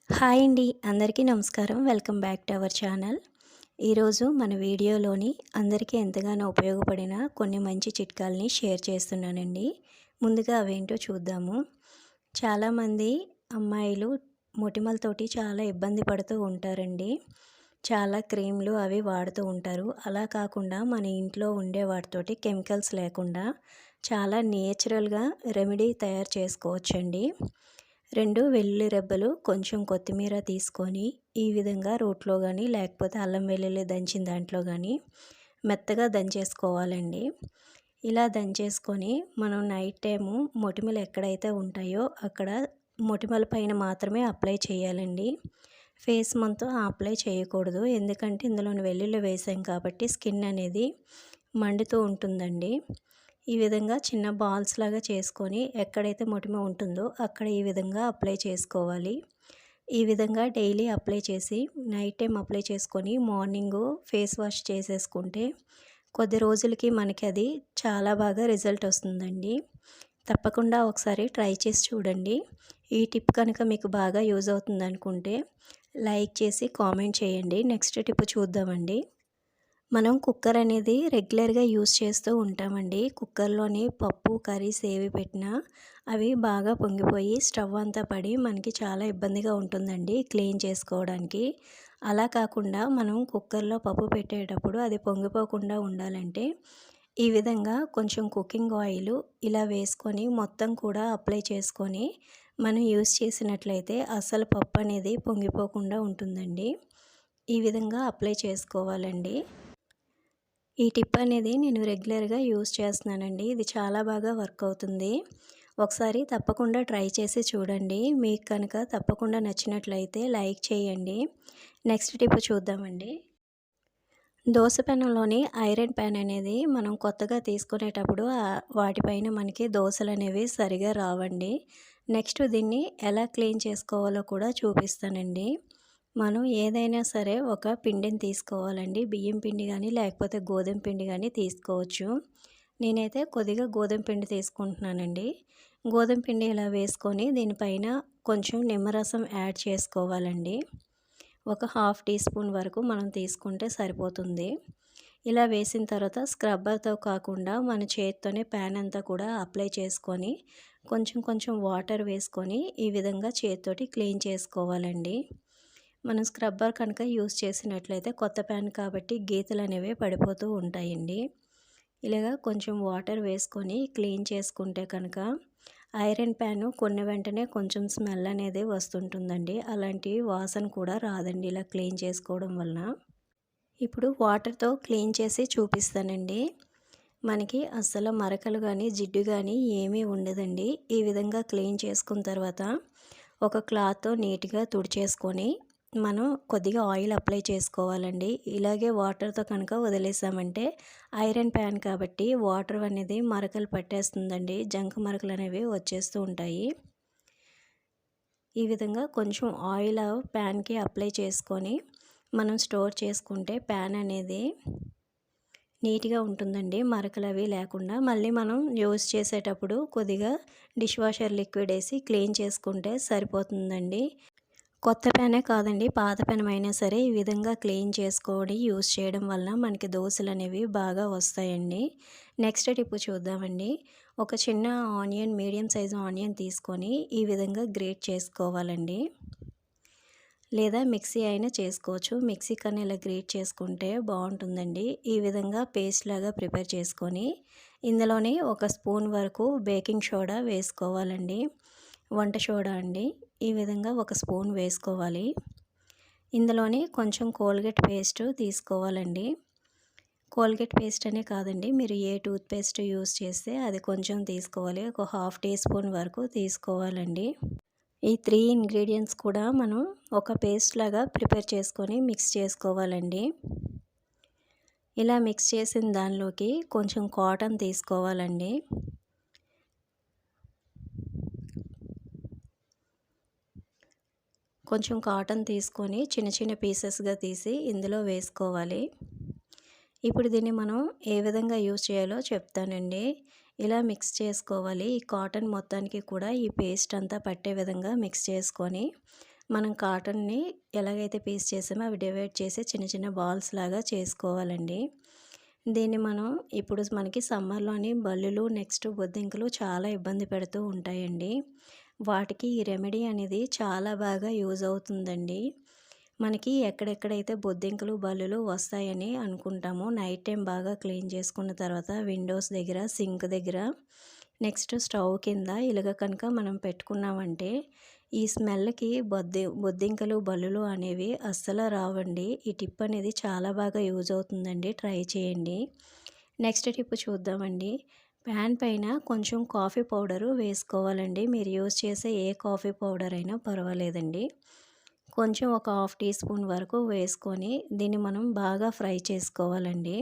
Hi అండి. అందరికీ నమస్కారం. Welcome back to our channel. ఈరోజు మన వీడియోలోని అందరికీ ఎంతగానో ఉపయోగపడిన కొన్ని మంచి చిట్కాలని షేర్ చేస్తున్నానండి. ముందుగా అవేంటో చూద్దాము. చాలామంది అమ్మాయిలు మొటిమలతోటి చాలా ఇబ్బంది పడుతూ ఉంటారండి. చాలా క్రీమ్‌లు అవి వాడుతూ ఉంటారు. అలా కాకుండా మన ఇంట్లో ఉండే వాటితోటి కెమికల్స్ లేకుండా చాలా నేచురల్‌గా రెమెడీ తయారు చేసుకోవచ్చండి. 2 వెల్లుల్లి రెబ్బలు, కొంచెం కొత్తిమీర తీసుకొని ఈ విధంగా రోట్లో గానీ, లేకపోతే అల్లం వెల్లుల్లి దంచిన దాంట్లో గానీ మెత్తగా దంచేసుకోవాలండి. ఇలా దంచేసుకొని మనం నైట్ టైము మొటిమలు ఎక్కడైతే ఉంటాయో అక్కడ మొటిమల పైన మాత్రమే అప్లై చేయాలండి. ఫేస్ మొత్తం అప్లై చేయకూడదు. ఎందుకంటే ఇందులోని వెల్లుల్లి వేసాం కాబట్టి స్కిన్ అనేది మండుతూ ఉంటుందండి. ఈ విధంగా చిన్న బాల్స్ లాగా చేసుకొని ఎక్కడైతే మొటిమ ఉంటుందో అక్కడ ఈ విధంగా అప్లై చేసుకోవాలి. ఈ విధంగా డైలీ అప్లై చేసి నైట్ టైం అప్లై చేసుకొని మార్నింగు ఫేస్ వాష్ చేసేసుకుంటే కొద్ది రోజులకి మనకి అది చాలా బాగా రిజల్ట్ వస్తుందండి. తప్పకుండా ఒకసారి ట్రై చేసి చూడండి. ఈ టిప్ కనుక మీకు బాగా యూజ్ అవుతుందనుకుంటే లైక్ చేసి కామెంట్ చేయండి. నెక్స్ట్ టిప్ చూద్దామండి. మనం కుక్కర్ అనేది రెగ్యులర్గా యూస్ చేస్తూ ఉంటామండి. కుక్కర్లోని పప్పు కర్రీస్ ఏవి పెట్టినా అవి బాగా పొంగిపోయి స్టవ్ అంతా పడి మనకి చాలా ఇబ్బందిగా ఉంటుందండి క్లీన్ చేసుకోవడానికి. అలా కాకుండా మనం కుక్కర్లో పప్పు పెట్టేటప్పుడు అది పొంగిపోకుండా ఉండాలంటే ఈ విధంగా కొంచెం కుకింగ్ ఆయిల్ ఇలా వేసుకొని మొత్తం కూడా అప్లై చేసుకొని మనం యూస్ చేసినట్లయితే అసలు పప్పు అనేది పొంగిపోకుండా ఉంటుందండి. ఈ విధంగా అప్లై చేసుకోవాలండి. ఈ టిప్ అనేది నేను రెగ్యులర్గా యూస్ చేస్తున్నానండి. ఇది చాలా బాగా వర్క్ అవుతుంది. ఒకసారి తప్పకుండా ట్రై చేసి చూడండి. మీకు కనుక తప్పకుండా నచ్చినట్లయితే లైక్ చేయండి. నెక్స్ట్ టిప్ చూద్దామండి. దోస పెనంలోని ఐరన్ ప్యాన్ అనేది మనం కొత్తగా తీసుకునేటప్పుడు వాటిపైన మనకి దోసలు అనేవి సరిగా రావండి. నెక్స్ట్ దీన్ని ఎలా క్లీన్ చేసుకోవాలో కూడా చూపిస్తానండి. మనం ఏదైనా సరే ఒక పిండిని తీసుకోవాలండి. బియ్యం పిండి కానీ లేకపోతే గోధుమ పిండి కానీ తీసుకోవచ్చు. నేనైతే కొద్దిగా గోధుమ పిండి తీసుకుంటున్నానండి. గోధుమ పిండి ఇలా వేసుకొని దీనిపైన కొంచెం నిమ్మరసం యాడ్ చేసుకోవాలండి. ఒక హాఫ్ టీ స్పూన్ వరకు మనం తీసుకుంటే సరిపోతుంది. ఇలా వేసిన తర్వాత స్క్రబ్బర్తో కాకుండా మన చేత్తోనే ప్యాన్ అంతా కూడా అప్లై చేసుకొని కొంచెం కొంచెం వాటర్ వేసుకొని ఈ విధంగా చేత్తోటి క్లీన్ చేసుకోవాలండి. మనం స్క్రబ్బర్ కనుక యూస్ చేసినట్లయితే కొత్త ప్యాన్ కాబట్టి గీతలు అనేవి పడిపోతూ ఉంటాయండి. ఇలాగా కొంచెం వాటర్ వేసుకొని క్లీన్ చేసుకుంటే కనుక ఐరన్ ప్యాను కొన్న వెంటనే కొంచెం స్మెల్ అనేది వస్తుంటుందండి. అలాంటి వాసన కూడా రాదండి ఇలా క్లీన్ చేసుకోవడం వలన. ఇప్పుడు వాటర్తో క్లీన్ చేసి చూపిస్తానండి. మనకి అస్సలు మరకలు కానీ జిడ్డు కానీ ఏమీ ఉండదండి. ఈ విధంగా క్లీన్ చేసుకున్న తర్వాత ఒక క్లాత్తో నీట్గా తుడిచేసుకొని మనం కొద్దిగా ఆయిల్ అప్లై చేసుకోవాలండి. ఇలాగే వాటర్తో కనుక వదిలేసామంటే ఐరన్ ప్యాన్ కాబట్టి వాటర్ అనేది మరకలు పట్టేస్తుందండి. జంక్ మరకలు అనేవి వచ్చేస్తూ ఉంటాయి. ఈ విధంగా కొంచెం ఆయిల్ ప్యాన్కి అప్లై చేసుకొని మనం స్టోర్ చేసుకుంటే ప్యాన్ అనేది నీట్గా ఉంటుందండి. మరకలు అవి లేకుండా. మళ్ళీ మనం యూజ్ చేసేటప్పుడు కొద్దిగా డిష్ వాషర్ లిక్విడ్ వేసి క్లీన్ చేసుకుంటే సరిపోతుందండి. కొత్త ప్యానే కాదండి, పాత పెనం అయినా సరే ఈ విధంగా క్లీన్ చేసుకొని యూస్ చేయడం వల్ల మనకి దోసలు అనేవి బాగా వస్తాయండి. నెక్స్ట్ టిప్ చూద్దామండి. ఒక చిన్న ఆనియన్, మీడియం సైజు ఆనియన్ తీసుకొని ఈ విధంగా గ్రేట్ చేసుకోవాలండి. లేదా మిక్సీ అయినా చేసుకోవచ్చు. మిక్సీ కన్నా ఇలా గ్రేట్ చేసుకుంటే బాగుంటుందండి. ఈ విధంగా పేస్ట్ లాగా ప్రిపేర్ చేసుకొని ఇందులోనే ఒక స్పూన్ వరకు బేకింగ్ సోడా వేసుకోవాలండి. వంట సోడా అండి. ఈ విధంగా ఒక స్పూన్ వేసుకోవాలి. ఇందులోని కొంచెం కోల్గేట్ పేస్ట్ తీసుకోవాలండి. కోల్గేట్ పేస్ట్ అనే కాదండి, మీరు ఏ టూత్ పేస్ట్ యూస్ చేస్తే అది కొంచెం తీసుకోవాలి. ఒక హాఫ్ టీ స్పూన్ వరకు తీసుకోవాలండి. ఈ 3 ఇంగ్రీడియంట్స్ కూడా మనం ఒక పేస్ట్ లాగా ప్రిపేర్ చేసుకొని మిక్స్ చేసుకోవాలండి. ఇలా మిక్స్ చేసిన దానిలోకి కొంచెం కాటన్ తీసుకోవాలండి. కొంచెం కాటన్ తీసుకొని చిన్న చిన్న పీసెస్గా తీసి ఇందులో వేసుకోవాలి. ఇప్పుడు దీన్ని మనం ఏ విధంగా యూజ్ చేయాలో చెప్తానండి. ఇలా మిక్స్ చేసుకోవాలి. ఈ కాటన్ మొత్తానికి కూడా ఈ పేస్ట్ అంతా పట్టే విధంగా మిక్స్ చేసుకొని మనం కాటన్‌ని ఎలాగైతే పీస్ చేసామో అవి డివైడ్ చేసి చిన్న చిన్న బాల్స్ లాగా చేసుకోవాలండి. దీన్ని మనం ఇప్పుడు మనకి సమ్మర్‌లోని బల్లులు, నెక్స్ట్ బొద్దింకలు చాలా ఇబ్బంది పెడుతూ ఉంటాయండి. వాటికి ఈ రెమెడీ అనేది చాలా బాగా యూజ్ అవుతుందండి. మనకి ఎక్కడెక్కడైతే బొద్దింకలు, బల్లులు వస్తాయని అనుకుంటామో నైట్ టైం బాగా క్లీన్ చేసుకున్న తర్వాత విండోస్ దగ్గర, సింక్ దగ్గర, నెక్స్ట్ స్టవ్ కింద ఇలాగ కనుక మనం పెట్టుకున్నామంటే ఈ స్మెల్‌కి బొద్దింకలు, బల్లులు అనేవి అస్సలు రావండి. ఈ టిప్ అనేది చాలా బాగా యూజ్ అవుతుందండి. ట్రై చేయండి. నెక్స్ట్ టిప్ చూద్దామండి. ప్యాన్ పైన కొంచెం కాఫీ పౌడరు వేసుకోవాలండి. మీరు యూజ్ చేసే ఏ కాఫీ పౌడర్ అయినా పర్వాలేదండి. కొంచెం ఒక హాఫ్ టీ స్పూన్ వరకు వేసుకొని దీన్ని మనం బాగా ఫ్రై చేసుకోవాలండి.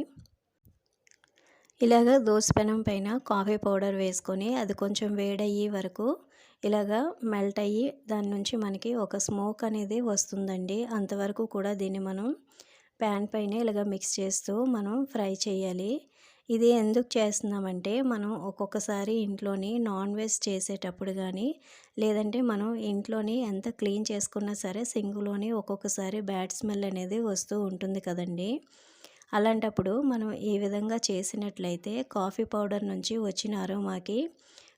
ఇలాగ దోస పెనం పైన కాఫీ పౌడర్ వేసుకొని అది కొంచెం వేడయ్యే వరకు ఇలాగా మెల్ట్ అయ్యి దాని నుంచి మనకి ఒక స్మోక్ అనేది వస్తుందండి. అంతవరకు కూడా దీన్ని మనం ప్యాన్ పైన ఇలాగ మిక్స్ చేస్తూ మనం ఫ్రై చేయాలి. ఇది ఎందుకు చేస్తున్నామంటే మనం ఒక్కొక్కసారి ఇంట్లోని నాన్ వెజ్ చేసేటప్పుడు కానీ లేదంటే మనం ఇంట్లోని ఎంత క్లీన్ చేసుకున్నా సరే సింక్లోని ఒక్కొక్కసారి బ్యాడ్ స్మెల్ అనేది వస్తూ ఉంటుంది కదండి. అలాంటప్పుడు మనం ఈ విధంగా చేసినట్లయితే కాఫీ పౌడర్ నుంచి వచ్చిన అరోమాకి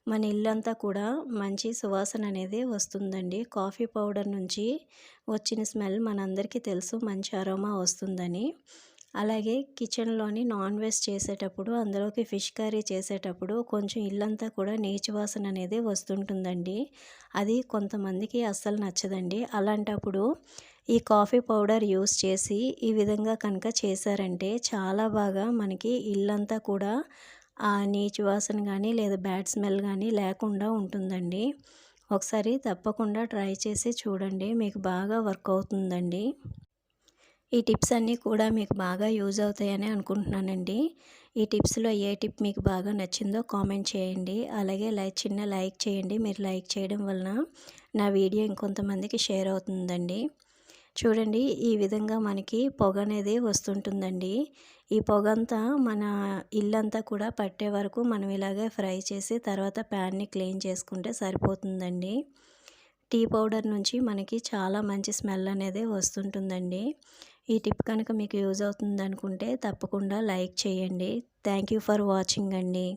మన ఇల్లంతా కూడా మంచి సువాసన అనేది వస్తుందండి. కాఫీ పౌడర్ నుంచి వచ్చిన స్మెల్ మనందరికీ తెలుసు మంచి అరోమా వస్తుందని. అలాగే కిచెన్లోని నాన్ వెజ్ చేసేటప్పుడు అందులోకి ఫిష్ కర్రీ చేసేటప్పుడు కొంచెం ఇల్లంతా కూడా నీచు వాసన అనేది వస్తుంటుందండి. అది కొంతమందికి అస్సలు నచ్చదండి. అలాంటప్పుడు ఈ కాఫీ పౌడర్ యూస్ చేసి ఈ విధంగా కనుక చేశారంటే చాలా బాగా మనకి ఇల్లంతా కూడా ఆ నీచు వాసన కానీ లేదా బ్యాడ్ స్మెల్ కానీ లేకుండా ఉంటుందండి. ఒకసారి తప్పకుండా ట్రై చేసి చూడండి. మీకు బాగా వర్క్ అవుతుందండి. ఈ టిప్స్ అన్నీ కూడా మీకు బాగా యూజ్ అవుతాయని అనుకుంటున్నానండి. ఈ టిప్స్‌లో ఏ టిప్ మీకు బాగా నచ్చిందో కామెంట్ చేయండి. అలాగే చిన్న లైక్ చేయండి. మీరు లైక్ చేయడం వలన నా వీడియో ఇంకొంతమందికి షేర్ అవుతుందండి. చూడండి ఈ విధంగా మనకి పొగ అనేది వస్తుంటుందండి. ఈ పొగంతా మన ఇల్లంతా కూడా పట్టే వరకు మనం ఇలాగే ఫ్రై చేసి తర్వాత ప్యాన్‌ని క్లీన్ చేసుకుంటే సరిపోతుందండి. టీ పౌడర్ నుంచి మనకి చాలా మంచి స్మెల్ అనేది వస్తుంటుందండి. ఈ టిప్ కనుక మీకు యూజ్ అవుతుందనుకుంటే తప్పకుండా లైక్ చేయండి. థ్యాంక్ యూ ఫర్ వాచింగ్ అండి.